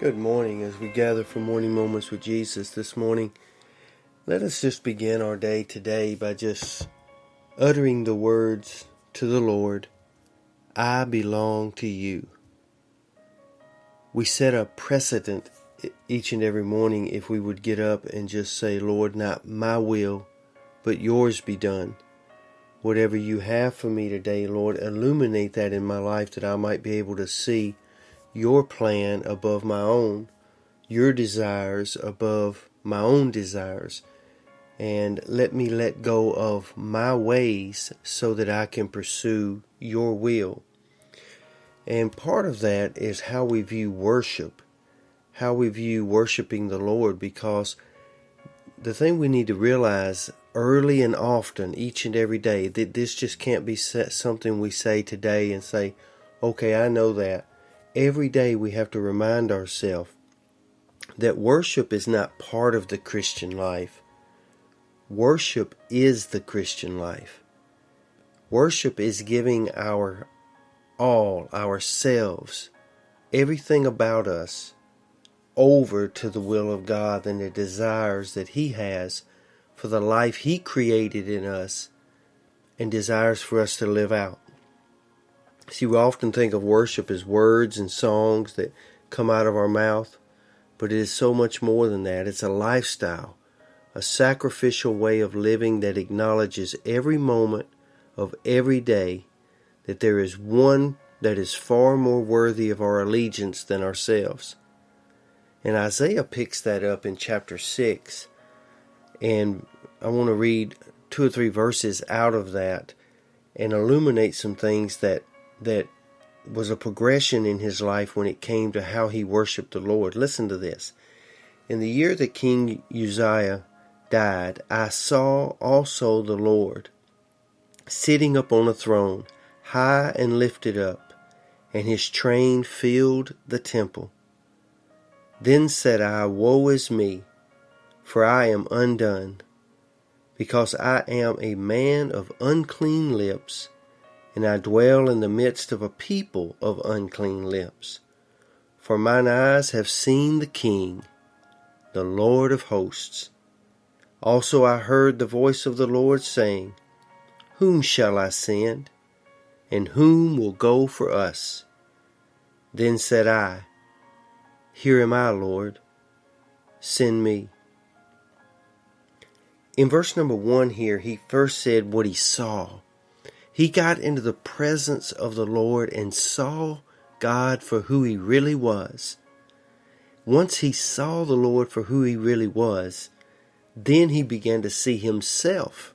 Good morning. As we gather for morning moments with Jesus this morning, let us just begin our day today by just uttering the words to the Lord, I belong to you. We set a precedent each and every morning if we would get up and just say, Lord, not my will, but yours be done. Whatever you have for me today, Lord, illuminate that in my life that I might be able to see your plan above my own, your desires above my own desires, and let me let go of my ways so that I can pursue your will. And part of that is how we view worship, how we view worshiping the Lord, because the thing we need to realize early and often, each and every day, that this just can't be something we say today and say, okay, I know that. Every day we have to remind ourselves that worship is not part of the Christian life. Worship is the Christian life. Worship is giving our all, ourselves, everything about us, over to the will of God and the desires that He has for the life He created in us and desires for us to live out. See, we often think of worship as words and songs that come out of our mouth, but it is so much more than that. It's a lifestyle, a sacrificial way of living that acknowledges every moment of every day that there is one that is far more worthy of our allegiance than ourselves. And Isaiah picks that up in chapter 6, and I want to read 2 or 3 verses out of that and illuminate some things that was a progression in his life when it came to how he worshiped the Lord. Listen to this. In the year that King Uzziah died, I saw also the Lord sitting upon a throne, high and lifted up, and his train filled the temple. Then said I, Woe is me, for I am undone, because I am a man of unclean lips, and I dwell in the midst of a people of unclean lips. For mine eyes have seen the King, the Lord of hosts. Also I heard the voice of the Lord saying, Whom shall I send? And whom will go for us? Then said I, Here am I, Lord, send me. In verse number 1 here, he first said what he saw. He got into the presence of the Lord and saw God for who He really was. Once he saw the Lord for who He really was, then he began to see himself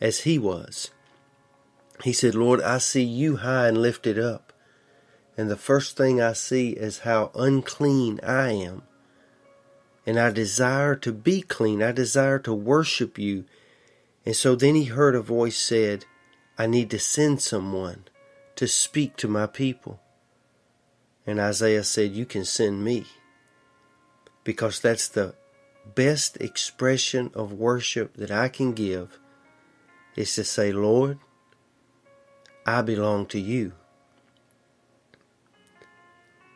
as He was. He said, Lord, I see you high and lifted up. And the first thing I see is how unclean I am. And I desire to be clean. I desire to worship you. And so then he heard a voice said, I need to send someone to speak to my people. And Isaiah said, You can send me. Because that's the best expression of worship that I can give, is to say, Lord, I belong to you.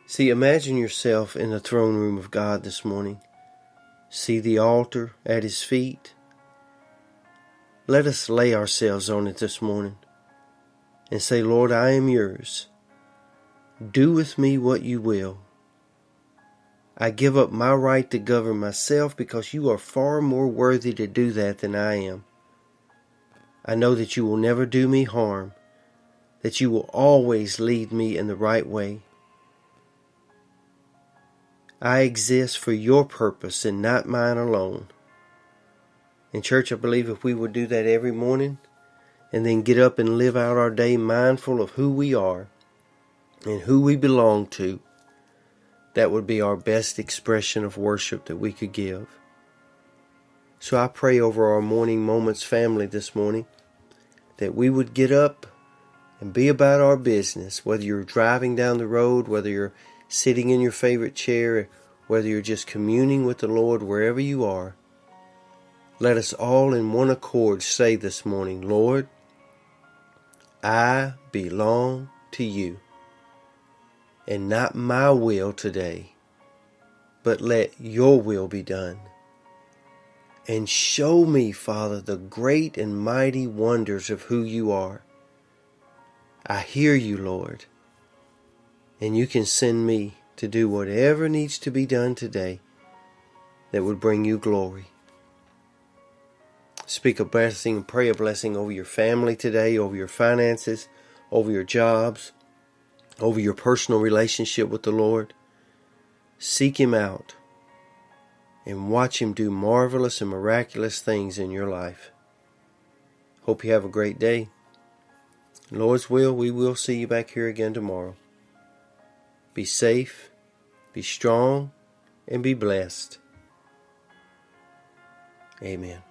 See, imagine yourself in the throne room of God this morning. See the altar at His feet. Let us lay ourselves on it this morning and say, Lord, I am yours. Do with me what you will. I give up my right to govern myself because you are far more worthy to do that than I am. I know that you will never do me harm, that you will always lead me in the right way. I exist for your purpose and not mine alone. In church, I believe if we would do that every morning and then get up and live out our day mindful of who we are and who we belong to, that would be our best expression of worship that we could give. So I pray over our Morning Moments family this morning that we would get up and be about our business, whether you're driving down the road, whether you're sitting in your favorite chair, whether you're just communing with the Lord, wherever you are. Let us all in one accord say this morning, Lord, I belong to you, and not my will today, but let your will be done. And show me, Father, the great and mighty wonders of who you are. I hear you, Lord, and you can send me to do whatever needs to be done today that would bring you glory. Speak a blessing and pray a blessing over your family today, over your finances, over your jobs, over your personal relationship with the Lord. Seek Him out and watch Him do marvelous and miraculous things in your life. Hope you have a great day. Lord's will, we will see you back here again tomorrow. Be safe, be strong, and be blessed. Amen.